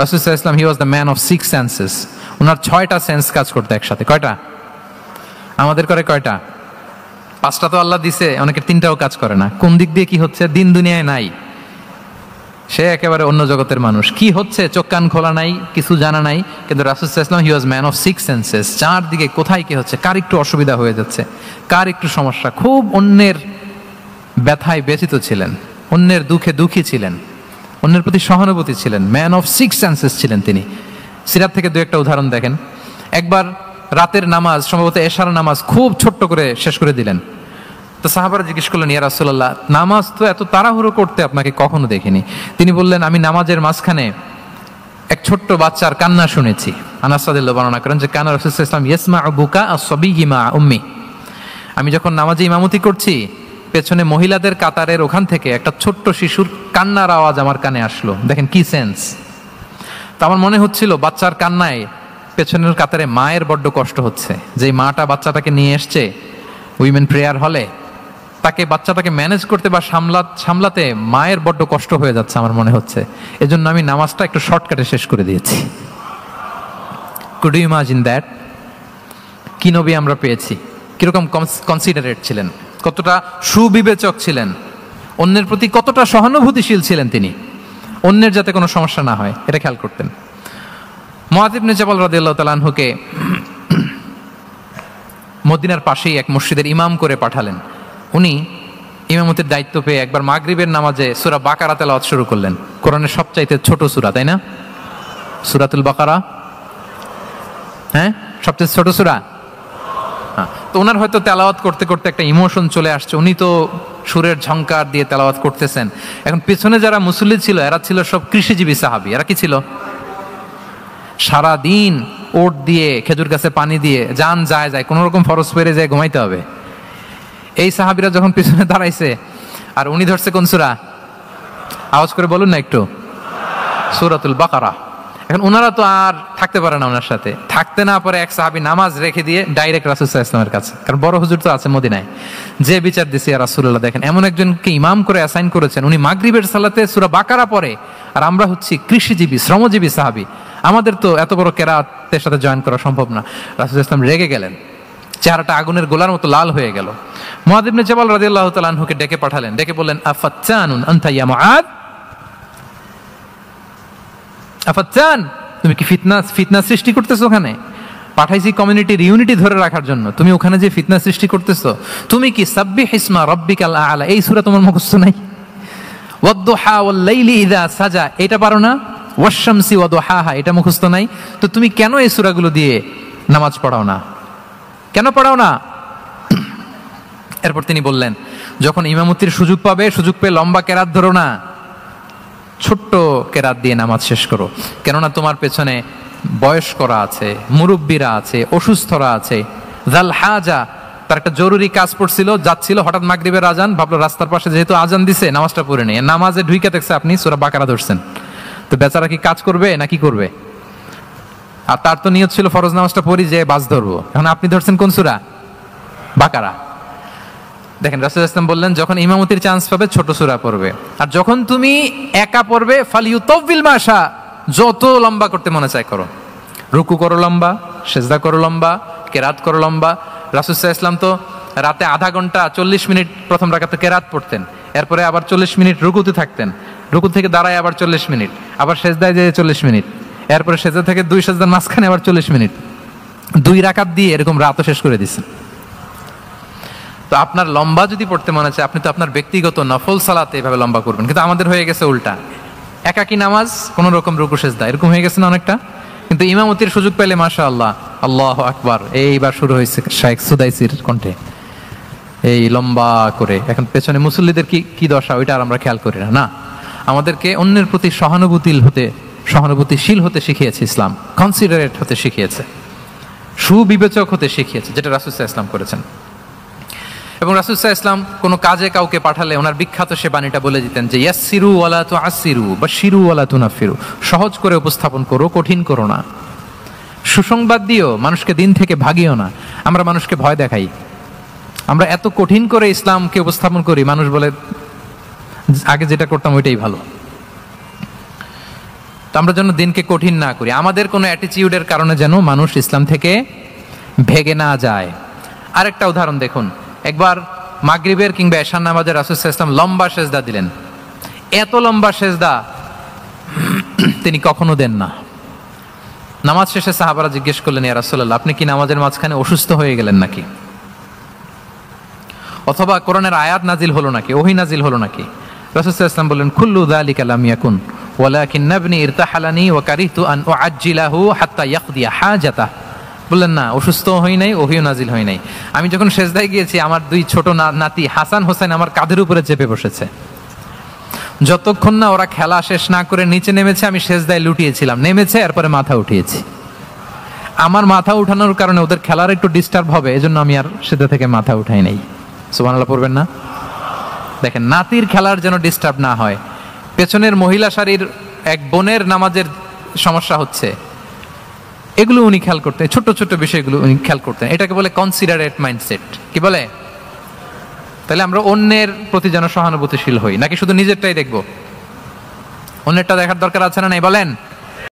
রাসূল সাল্লাল্লাহু আলাইহি ওয়াসাল্লাম he was the man of 6 senses. ওনার 6টা সেন্স কাজ করতে একসাথে। কয়টা? আমাদের করে কয়টা? 5টা তো আল্লাহ দিছে, অনেকের 3টাও কাজ করে না। কোন দিক দিয়ে কি হচ্ছে দিন দুনিয়ায় নাই, সে একেবারে অন্য জগতের মানুষ। কি হচ্ছে চোখ কান খোলা নাই, কিছু জানা নাই। কিন্তু রাসূল সাল্লাল্লাহু আলাইহি ওয়াসাল্লাম he was man of 6 senses. চারদিকে কোথায় কি হচ্ছে, কার একটু অসুবিধা হয়ে যাচ্ছে, কার একটু সমস্যা, খুব অন্যের ব্যথায় ব্যথিত ছিলেন, অন্যের দুঃখে দুঃখী ছিলেন, অন্যের প্রতি সহানুভূতি ছিলেন। ম্যান অফ 6 সেন্সেস ছিলেন তিনি। সিরাত থেকে 2-1টা উদাহরণ দেখেন। একবার রাতের নামাজ, সম্ভবত এশার নামাজ, খুব ছোট্ট করে শেষ করে দিলেন। তো সাহাবারা জিজ্ঞেস করলেন, ইয়া রাসূলুল্লাহ, নামাজ তো এত তাড়াহুড়ো করতে আপনাকে কখনো দেখিনি। তিনি বললেন, আমি নামাজের মাঝখানে এক ছোট্ট বাচ্চার কান্না শুনেছি। আনাস রাদিয়াল্লাহু বর্ণনা করেন যে কানা রাসূল সাল্লাল্লাহু আলাইহি ওয়াসাল্লাম ইয়াসমাউ বুকা আস-সাবিয়্যি মা উম্মি। আমি যখন নামাজে ইমামতি করছি, পেছনে মহিলাদের কাতারের ওখান থেকে একটা ছোট্ট শিশুর কান্নার আওয়াজ আমার কানে আসলো। দেখেন কি সেন্স। তো আমার মনে হচ্ছিল বাচ্চার কান্নায় পেছনের কাতারে মায়ের বড্ড কষ্ট হচ্ছে। যে মাটা বাচ্চাটাকে নিয়ে এসছে উইমেন প্রেয়ার হলে, তাকে বাচ্চাটাকে ম্যানেজ করতে বা সামলাতে মায়ের বড্ড কষ্ট হয়ে যাচ্ছে আমার মনে হচ্ছে। এজন্য আমি নামাজটা একটু শর্টকাটে শেষ করে দিয়েছি। Could you imagine that? কি নবী আমরা পেয়েছি, কিরকম কনসিডারেট ছিলেন, কতটা সুবিবেচক ছিলেন, অন্যের প্রতি কতটা সহানুভূতিশীল ছিলেন তিনি, অন্যের যাতে কোনো সমস্যা না হয় এটা খেয়াল করতেন। মুআয ইবনে জাবাল রাদিয়াল্লাহু তাআলা আনহুকে মদিনার পাশেই এক মসজিদের ইমাম করে পাঠালেন। উনি ইমামতির দায়িত্ব পেয়ে একবার মাগরিবের নামাজে সূরা বাকারা তেলাওয়াত শুরু করলেন। কোরআনের সবচাইতে ছোট সূরা, তাই না? সূরাতুল বাকারা, হ্যাঁ, সবচেয়ে ছোট সূরা। তো ওনার হয়তো তেলাওয়াত করতে করতে একটা ইমোশন চলে আসছে। উনি তো সুরের ঝংকার দিয়ে তেলাওয়াত করতেছেন। এখন পিছনে যারা মুসল্লি ছিল এরা ছিল সব কৃষিজীবী সাহাবী। এরা কি ছিল? সারা দিন ওট দিয়ে, খেজুর গাছে পানি দিয়ে যান যায় যায় কোনো রকম ফরজ পেরে যায় ঘুমাইতে হবে। এই সাহাবীরা যখন পিছনে দাঁড়াইছে আর উনি ধরছে কোন সূরা, আওয়াজ করে বলুন না একটু, সূরাতুল বাকারা। এখন ওনারা তো আর থাকতে পারে না, ওনার সাথে থাকতে না পারে এক সাহাবী নামাজ রেখে দিয়ে ডাইরেক্ট রাসূল সাল্লাল্লাহু আলাইহি ওয়াসাল্লামের কাছে, কারণ বড় হুজুর তো আছে মদিনায়। যে বিচার দিছে, ইয়া রাসূলুল্লাহ, দেখেন এমন একজনকে ইমাম করে অ্যাসাইন করেছেন, উনি মাগরিবের সালাতে সূরা বাকারা পড়ে, আর আমরা হচ্ছি কৃষিজীবী শ্রমজীবী সাহাবী, আমাদের তো এত বড় কেরাতের সাথে জয়েন করা সম্ভব না। রাসূল সাল্লাল্লাহু আলাইহি ওয়াসাল্লাম রেগে গেলেন, চেহারাটা আগুনের গোলার মতো লাল হয়ে গেল। মুআয ইবনে জাবাল রাদিয়াল্লাহু তাআলা আনহুকে ডেকে পাঠালেন, ডেকে বললেন, আফাত্তানুন আনতা ইয়া মুআয, আফাত্তান, তুমি কি ফিতনা সৃষ্টি করতেছো? ওখানে পাঠাইছি কমিউনিটির ইউনিটি ধরে রাখার জন্য, তুমি ওখানে যে ফিতনা সৃষ্টি করতেছো। তুমি কি সাব্বিহ ইসমা রাব্বিকাল আ'লা এই সূরা তোমার মুখস্থ নাই? ওয়াদ-দুহা ওয়াল-লাইলি ইযা সাজা এটা পারো না? ওয়াশ-শামসি ওয়া দুহাহা এটা মুখস্থ নাই? তো তুমি কেন এই সূরাগুলো দিয়ে নামাজ পড়াও না? কেন পড়াও না? এরপর তিনি বললেন, যখন ইমামতির সুযোগ পাবে, সুযোগ পেয়ে লম্বা কেরাত ধরো না, ছোট্ট কেরাত দিয়ে নামাজ শেষ করো। কেননা তোমার পেছনে বয়স্করা আছে, মুরব্বীরা আছে, অসুস্থরা আছে। জাল হাজা, তার একটা জরুরি কাজ পড়ছিল, যাচ্ছিল, হঠাৎ মাগরিবের আজান, ভাবলো রাস্তার পাশে যেহেতু আজান দিছে নামাজটা পড়ে নেই। নামাজে ঢুইকা দেখছে আপনি সূরা বাকারা ধরছেন, তো বেচারা কি কাজ করবে না কি করবে? আর তার তো নিয়ত ছিল ফরজ নামাজটা পড়ি যে বাস ধরবো, এখন আপনি ধরছেন কোন সূরা? বাকারা। দেখেন রাসূল সাল্লাল্লাহু আলাইহি ওয়াসাল্লাম বললেন, যখন ইমামতির চান্স পাবে ছোট সূরা পড়বে, আর যখন তুমি একা পড়বে ফালিউতাওবিল মাশা, যত লম্বা করতে মনে চায় করো, রুকু করো লম্বা, সিজদা করো লম্বা, কেরাত করো লম্বা। রাসূল সাল্লাল্লাহু আলাইহি ওয়াসাল্লাম তো রাতে আধা ঘন্টা 40 মিনিট প্রথম রাকাতে কেরাত পড়তেন, এরপরে আবার 40 মিনিট রুকুতে থাকতেন, রুকু থেকে দাঁড়ায় আবার 40 মিনিট, আবার সিজদায় যেয়ে 40 মিনিট, এরপরে সিজদা থেকে 2 সিজদার মাঝখানে আবার 40 মিনিট, 2 রাকাত দিয়ে এরকম রাতও শেষ করে দিচ্ছেন। তো আপনার লম্বা যদি পড়তে মনে চায়, আপনি তো আপনার ব্যক্তিগত নফল সালাতে এভাবে লম্বা করবেন। কিন্তু আমাদের হয়ে গেছে উল্টা, একাকী নামাজ কোন রকম রুকু সিজদা এরকম হয়ে গেছে না অনেকটা। কিন্তু ইমামতির সুযোগ পেলে মাশাআল্লাহ, আল্লাহু আকবার, এইবার শুরু হয়েছে শাইখ সুদাইসির কণ্ঠে এই লম্বা করে। এখন পেছনে মুসল্লিদের কি দশা ওইটা আর আমরা খেয়াল করি না। আমাদেরকে অন্যের প্রতি সহানুভূতিশীল হতে শিখিয়েছে ইসলাম, কনসিডারেট হতে শিখিয়েছে, সুবিবেচক হতে শিখিয়েছে, যেটা রাসূল সাল্লাল্লাহু আলাইহি ওয়াসাল্লাম করেছেন। এবং রাসূল সাল্লাল্লাহু আলাইহি ওয়াসাল্লাম কোনো কাজে কাউকে পাঠালে ওনার বিখ্যাত সে বাণীটা বলে দিতেন যে ইয়াসসিরু ওয়ালা তুআসসিরু বাশশিরু ওয়ালা তুনাফিরু, সহজ করে উপস্থাপন করো, কঠিন করো না। সুসংবাদ দিও, মানুষকে দিন থেকে ভাগিও না। আমরা মানুষকে ভয় দেখাই, আমরা এত কঠিন করে ইসলামকে উপস্থাপন করি, মানুষ বলে আগে যেটা করতাম ওইটাই ভালো। তো আমরা যেন দিনকে কঠিন না করি, আমাদের কোনো অ্যাটিটিউডের কারণে যেন মানুষ ইসলাম থেকে ভেগে না যায়। আরেকটা উদাহরণ দেখুন, একবার মাগরিবের কিংবা এশার নামাজে রাসূল সাল্লাল্লাহু আলাইহি ওয়াসাল্লাম লম্বা সেজদা দিলেন। এত লম্বা সেজদা তিনি কখনো দেন না। নামাজ শেষে সাহাবারা জিজ্ঞেস করলেন, ইয়া রাসূলুল্লাহ, আপনি কি নামাজের মাঝখানে অসুস্থ হয়ে গেলেন নাকি, অথবা কোরআনের আয়াত নাজিল হলো নাকি, ওহী নাজিল হলো নাকি? রাসূল সাল্লাল্লাহু আলাইহি ওয়াসাল্লাম বললেন, কুল্লু যালিকা লাম ইয়াকুন ওয়ালাকিন ইবনি ইরতাহালানি ওয়া কারিহতু আন উআজ্জিলাহু হাত্তা ইয়াকদিয়া হাজাতাহ। বললেন না, অসুস্থ হই নাই, ওহীও নাজিল হয় নাই। আমি যখন সেজদায় গিয়েছি, আমার দুই ছোট নাতি হাসান হোসেন আমার কাঁধের উপরে চেপে বসেছে। যতক্ষণ না ওরা খেলা শেষ না করে নিচে নেমেছে, আমি সেজদায় লুটিয়েছিলাম, নেমেছে এরপরে মাথা উঠিয়েছি। আমার মাথা উঠানোর কারণে ওদের খেলার একটু ডিস্টার্ব হবে, এজন্য আমি আর সেজদা থেকে মাথা উঠাই নাই। সুবহানাল্লাহ পড়বেন না? দেখেন, নাতির খেলার যেন ডিস্টার্ব না হয়। পেছনের মহিলা সারির এক বোনের নামাজের সমস্যা হচ্ছে, এগুলো উনি খেয়াল করতেন, ছোট ছোট বিষয়গুলো উনি খেয়াল করতেন। এটাকে বলে কনসিডারেট মাইন্ডসেট। কি বলে? তাহলে আমরা অন্যের প্রতি যেন সহানুভূতিশীল হই, নাকি শুধু নিজেরটাই দেখবো? অন্যেরটা দেখার দরকার আছে না নাই বলেন?